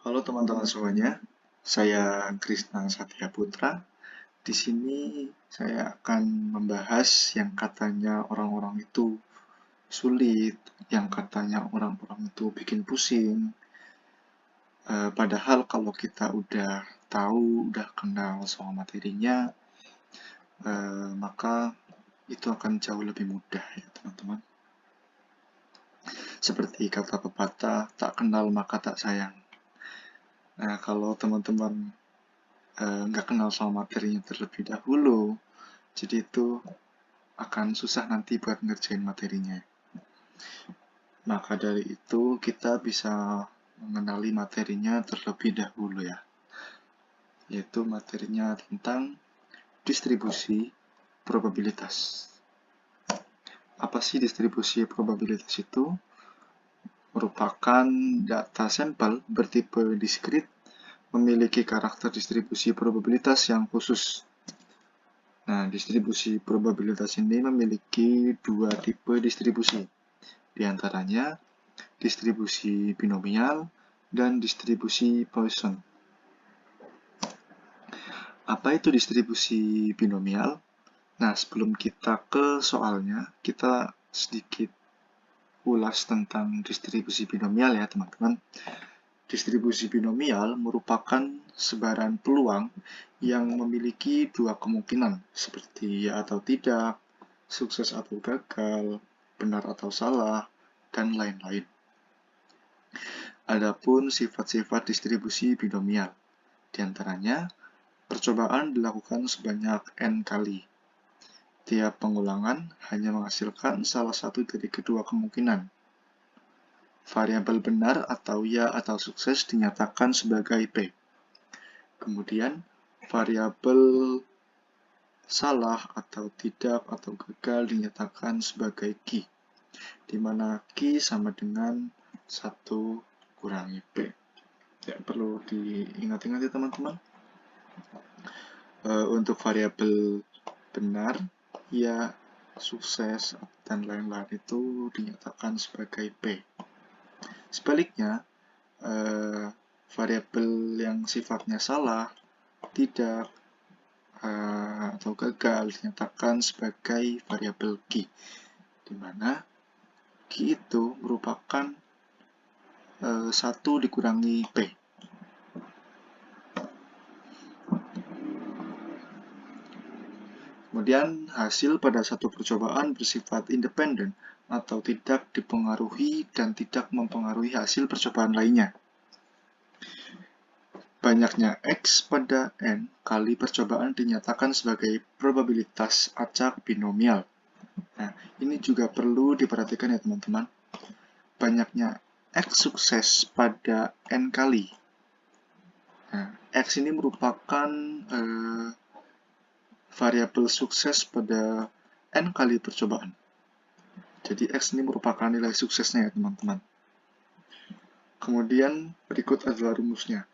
Halo teman-teman semuanya, saya Krisna Satya Putra. Di sini saya akan membahas yang katanya orang-orang itu sulit, yang katanya orang-orang itu bikin pusing. Padahal kalau kita udah tahu, udah kenal soal materinya, maka itu akan jauh lebih mudah ya teman-teman. Seperti kata pepatah, tak kenal maka tak sayang. Nah, kalau teman-teman nggak kenal sama materinya terlebih dahulu, jadi itu akan susah nanti buat ngerjain materinya. Maka dari itu kita bisa mengenali materinya terlebih dahulu ya, yaitu materinya tentang distribusi probabilitas. Apa sih distribusi probabilitas itu? Merupakan data sampel bertipe diskrit memiliki karakter distribusi probabilitas yang khusus. Nah, distribusi probabilitas ini memiliki dua tipe distribusi, di antaranya distribusi binomial dan distribusi Poisson. Apa itu distribusi binomial? Nah, sebelum kita ke soalnya, kita sedikit ulas tentang distribusi binomial ya, teman-teman. Distribusi binomial merupakan sebaran peluang yang memiliki dua kemungkinan, seperti ya atau tidak, sukses atau gagal, benar atau salah, dan lain-lain. Adapun sifat-sifat distribusi binomial, di antaranya percobaan dilakukan sebanyak n kali. Tiap pengulangan hanya menghasilkan salah satu dari kedua kemungkinan. Variabel benar atau ya atau sukses dinyatakan sebagai P. Kemudian, variabel salah atau tidak atau gagal dinyatakan sebagai Q, di mana Q sama dengan 1 kurangi P. Ya, perlu diingat-ingat ya teman-teman. Untuk variabel benar, ya, sukses, dan lain-lain itu dinyatakan sebagai P. Sebaliknya, variabel yang sifatnya salah, tidak, atau gagal dinyatakan sebagai variabel Q, di mana Q itu merupakan 1 dikurangi P. Kemudian, hasil pada satu percobaan bersifat independen atau tidak dipengaruhi dan tidak mempengaruhi hasil percobaan lainnya. Banyaknya X pada N kali percobaan dinyatakan sebagai probabilitas acak binomial. Nah, ini juga perlu diperhatikan ya teman-teman. Banyaknya X sukses pada N kali. Nah, X ini merupakan variabel sukses pada N kali percobaan. Jadi X ini merupakan nilai suksesnya ya teman-teman. Kemudian berikut adalah rumusnya.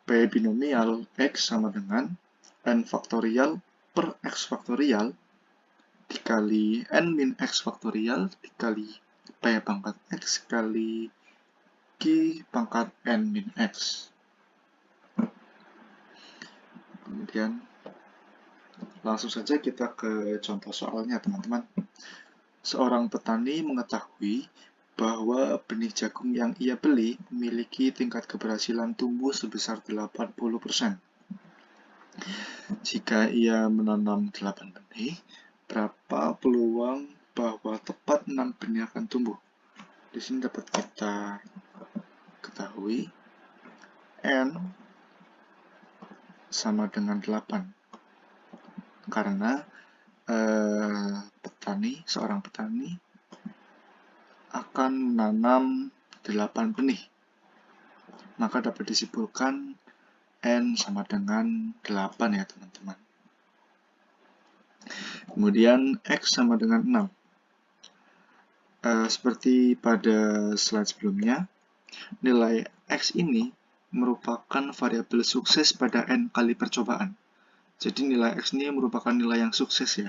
P binomial X sama dengan N faktorial per X faktorial dikali N min X faktorial dikali P pangkat X kali Q pangkat N min X. Kemudian langsung saja kita ke contoh soalnya teman-teman. Seorang petani mengetahui bahwa benih jagung yang ia beli memiliki tingkat keberhasilan tumbuh sebesar 80%. Jika ia menanam 8 benih, berapa peluang bahwa tepat 6 benih akan tumbuh? Di sini dapat kita ketahui N sama dengan 8. Karena seorang petani akan menanam 8 benih. Maka dapat disimpulkan N sama dengan 8 ya teman-teman. Kemudian X sama dengan 6. Seperti pada slide sebelumnya, nilai X ini merupakan variabel sukses pada N kali percobaan. Jadi nilai X ini merupakan nilai yang sukses ya.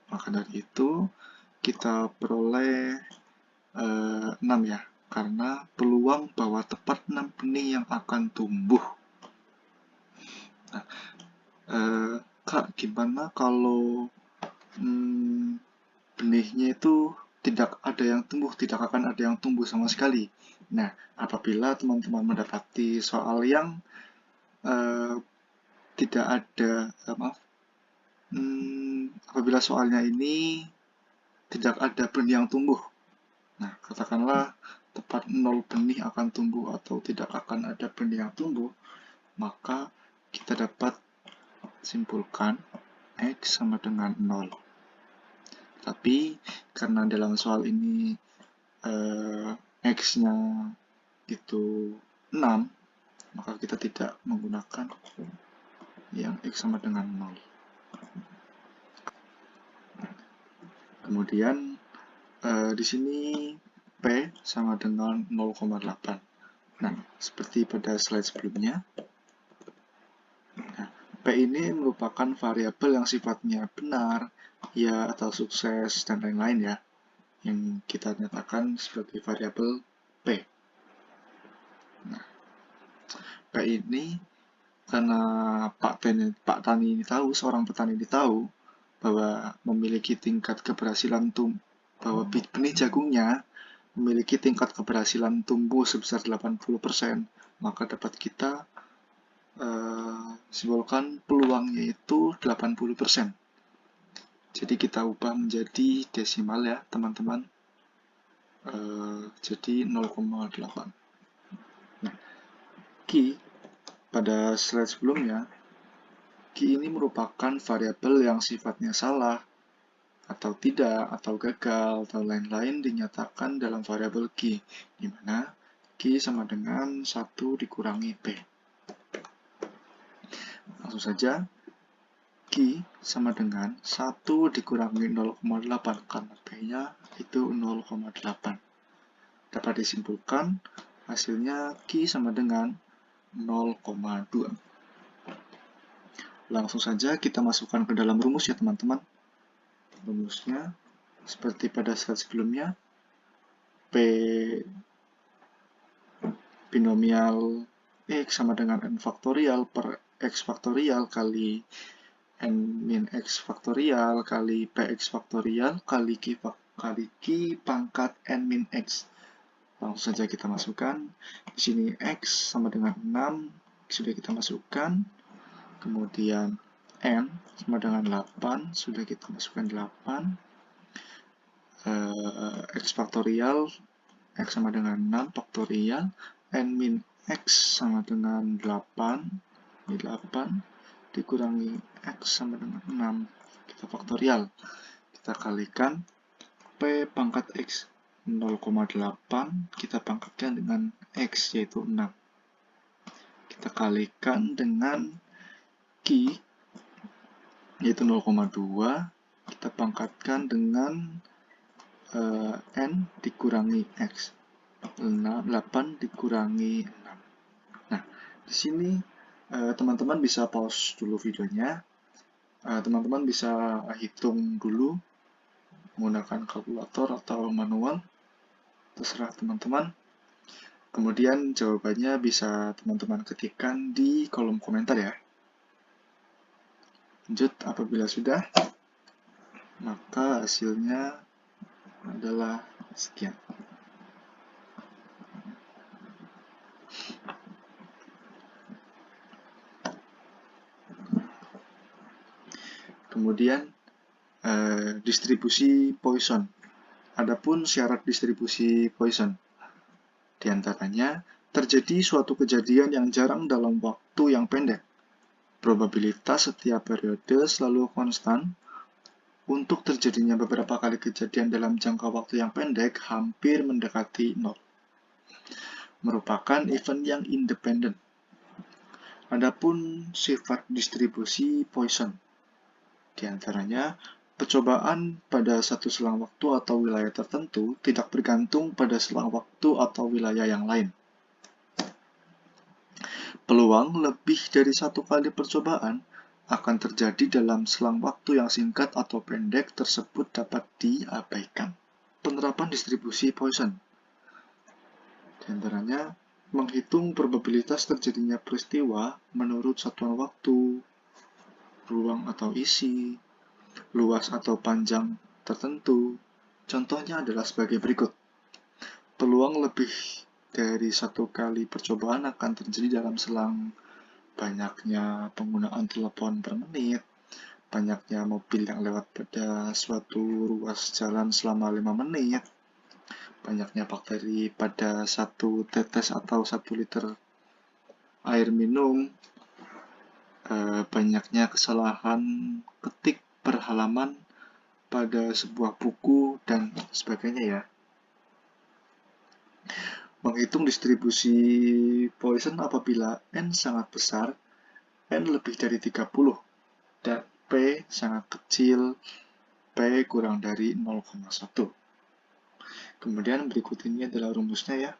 Maka dari itu, kita peroleh 6 ya, karena peluang bahwa tepat 6 benih yang akan tumbuh. Nah, Kak, gimana kalau benihnya itu tidak ada yang tumbuh, tidak akan ada yang tumbuh sama sekali? Nah, apabila teman-teman mendapati soal yang tidak ada, apabila soalnya ini tidak ada benih yang tumbuh. Nah, katakanlah tepat 0 benih akan tumbuh atau tidak akan ada benih yang tumbuh, maka kita dapat simpulkan X sama dengan 0. Tapi karena dalam soal ini X-nya itu 6, maka kita tidak menggunakan yang X sama dengan 0. Kemudian di sini P sama dengan 0,8. Nah, seperti pada slide sebelumnya, P ini merupakan variabel yang sifatnya benar, ya atau sukses, dan lain-lain ya, yang kita nyatakan sebagai variabel P. Nah, P ini karena Pak Tani ini tahu, seorang petani ini tahu bahwa memiliki tingkat keberhasilan bahwa benih jagungnya memiliki tingkat keberhasilan tumbuh sebesar 80%, maka dapat kita simbolkan peluangnya itu 80%. Jadi kita ubah menjadi desimal ya teman-teman, jadi 0,8. Nah, Q pada slide sebelumnya, Q ini merupakan variabel yang sifatnya salah atau tidak, atau gagal, atau lain-lain dinyatakan dalam variabel Q, di mana Q sama dengan 1 dikurangi P. Langsung saja, Q sama dengan 1 dikurangi 0,8, karena P-nya itu 0,8. Dapat disimpulkan, hasilnya Q sama dengan 0,2. Langsung saja kita masukkan ke dalam rumus ya teman-teman. Rumusnya, seperti pada slide sebelumnya, P binomial X sama dengan N faktorial per X faktorial kali N min X faktorial kali PX faktorial kali Q pangkat N min X. Langsung saja kita masukkan. Di sini X sama dengan 6, sudah kita masukkan. Kemudian N sama dengan 8, sudah kita masukkan 8. X faktorial, X sama dengan 6 faktorial. N min X sama dengan 8, ini 8, dikurangi X sama dengan 6, kita faktorial. Kita kalikan P pangkat X 0,8, kita pangkatkan dengan X, yaitu 6. Kita kalikan dengan Q, yaitu 0,2, kita pangkatkan dengan N dikurangi X, 8 dikurangi 6. Nah, di sini teman-teman bisa pause dulu videonya. Teman-teman bisa hitung dulu menggunakan kalkulator atau manual, terserah teman-teman. Kemudian jawabannya bisa teman-teman ketikkan di kolom komentar ya. Lanjut, apabila sudah, maka hasilnya adalah sekian. Kemudian distribusi Poisson. Adapun syarat distribusi Poisson, diantaranya terjadi suatu kejadian yang jarang dalam waktu yang pendek. Probabilitas setiap periode selalu konstan. Untuk terjadinya beberapa kali kejadian dalam jangka waktu yang pendek hampir mendekati 0. Merupakan event yang independen. Adapun sifat distribusi Poisson, diantaranya percobaan pada satu selang waktu atau wilayah tertentu tidak bergantung pada selang waktu atau wilayah yang lain. Peluang lebih dari satu kali percobaan akan terjadi dalam selang waktu yang singkat atau pendek tersebut dapat diabaikan. Penerapan distribusi Poisson. Di antaranya, menghitung probabilitas terjadinya peristiwa menurut satuan waktu, ruang atau isi, luas atau panjang tertentu. Contohnya adalah sebagai berikut. Peluang lebih dari satu kali percobaan akan terjadi dalam selang banyaknya penggunaan telepon per menit, banyaknya mobil yang lewat pada suatu ruas jalan selama 5 menit, banyaknya bakteri pada 1 tetes atau 1 liter air minum, banyaknya kesalahan ketik per halaman pada sebuah buku, dan sebagainya ya. Menghitung distribusi Poisson apabila N sangat besar, N lebih dari 30, dan P sangat kecil, P kurang dari 0,1. Kemudian berikut ini adalah rumusnya ya.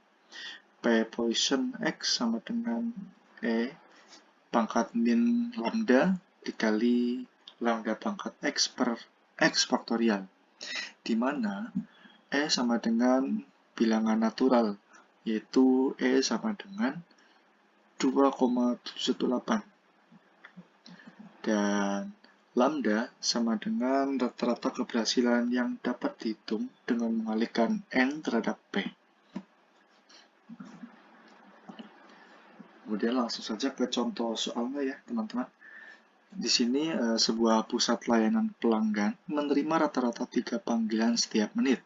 P Poisson X sama dengan E pangkat min lambda dikali lambda pangkat X per X faktorial, di mana E sama dengan bilangan natural, yaitu E sama dengan 2,718. Dan lambda sama dengan rata-rata keberhasilan yang dapat dihitung dengan mengalihkan N terhadap P. Kemudian langsung saja ke contoh soalnya ya teman-teman. Di sini sebuah pusat layanan pelanggan menerima rata-rata 3 panggilan setiap menit.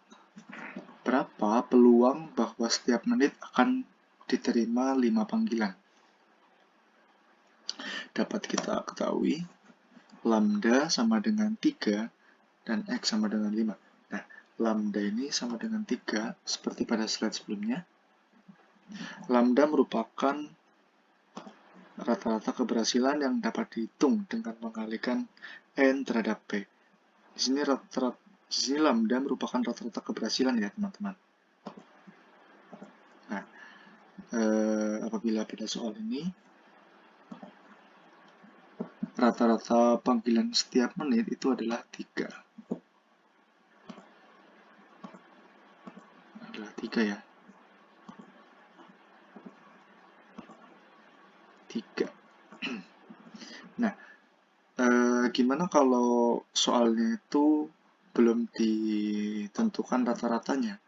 Berapa peluang bahwa setiap menit akan diterima 5 panggilan? Dapat kita ketahui, lambda sama dengan 3 dan X sama dengan 5. Nah, lambda ini sama dengan 3 seperti pada slide sebelumnya. Lambda merupakan rata-rata keberhasilan yang dapat dihitung dengan mengalihkan N terhadap P. Di sini lambda merupakan rata-rata keberhasilan ya teman-teman. Nah, apabila pada soal ini rata-rata panggilan setiap menit itu adalah 3. Adalah 3 ya. 3. Nah, gimana kalau soalnya itu belum ditentukan rata-ratanya?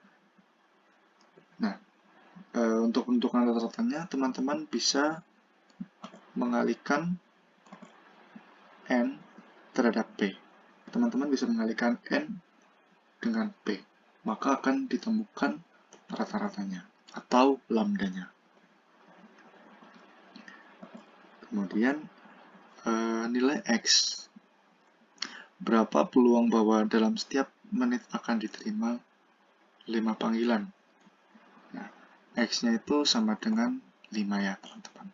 Nah, untuk menentukan rata-ratanya, teman-teman bisa mengalihkan N terhadap P. Teman-teman bisa mengalihkan N dengan P. Maka akan ditemukan rata-ratanya atau lambdanya. Kemudian, nilai X. Berapa peluang bahwa dalam setiap menit akan diterima 5 panggilan? Nah, X-nya itu sama dengan 5 ya, teman-teman.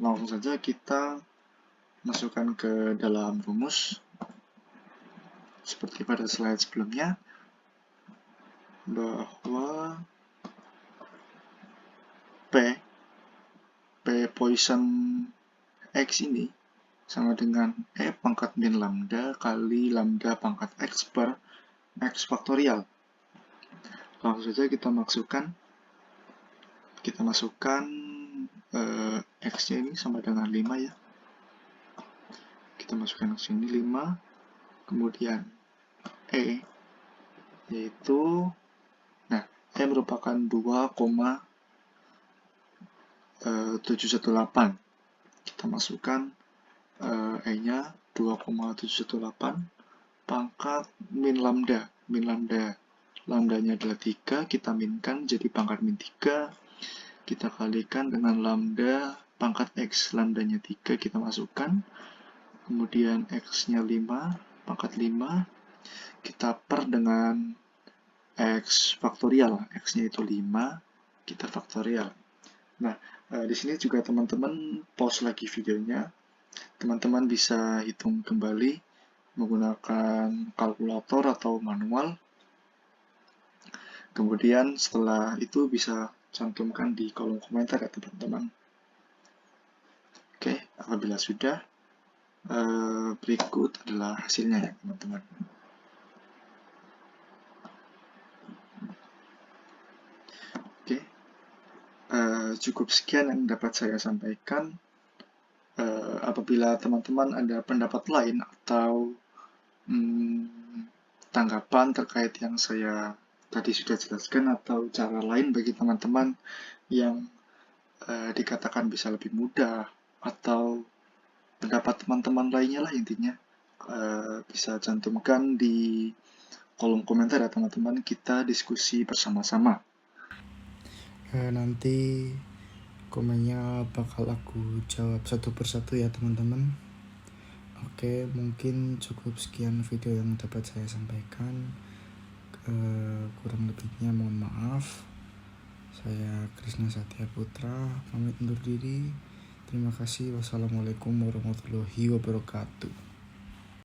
Langsung saja kita masukkan ke dalam rumus. Seperti pada slide sebelumnya, bahwa P Poisson X ini sama dengan E pangkat min lambda kali lambda pangkat X per X faktorial. Langsung saja kita masukkan X-nya ini sama dengan 5 ya. Kita masukkan ke sini 5, kemudian E, yaitu, nah, E merupakan 2,718. Kita masukkan E-nya 2,718 pangkat min lambda. Lambdanya adalah 3, kita minkan jadi pangkat min 3. Kita kalikan dengan lambda pangkat X. Lambdanya 3 kita masukkan. Kemudian X-nya 5, pangkat 5. Kita per dengan X faktorial. X-nya itu 5, kita faktorial. Nah, di sini juga teman-teman pause lagi videonya. Teman-teman bisa hitung kembali menggunakan kalkulator atau manual. Kemudian setelah itu bisa cantumkan di kolom komentar ya teman-teman. Oke, apabila sudah, berikut adalah hasilnya ya teman-teman. Oke, cukup sekian yang dapat saya sampaikan. Apabila teman-teman ada pendapat lain atau tanggapan terkait yang saya tadi sudah jelaskan, atau cara lain bagi teman-teman yang dikatakan bisa lebih mudah, atau pendapat teman-teman lainnya lah intinya, bisa cantumkan di kolom komentar ya teman-teman, kita diskusi bersama-sama. Nanti komennya bakal aku jawab satu persatu ya teman-teman. Oke, mungkin cukup sekian video yang dapat saya sampaikan. Kurang lebihnya mohon maaf. Saya Krisna Satya Putra, pamit undur diri. Terima kasih. Wassalamualaikum warahmatullahi wabarakatuh.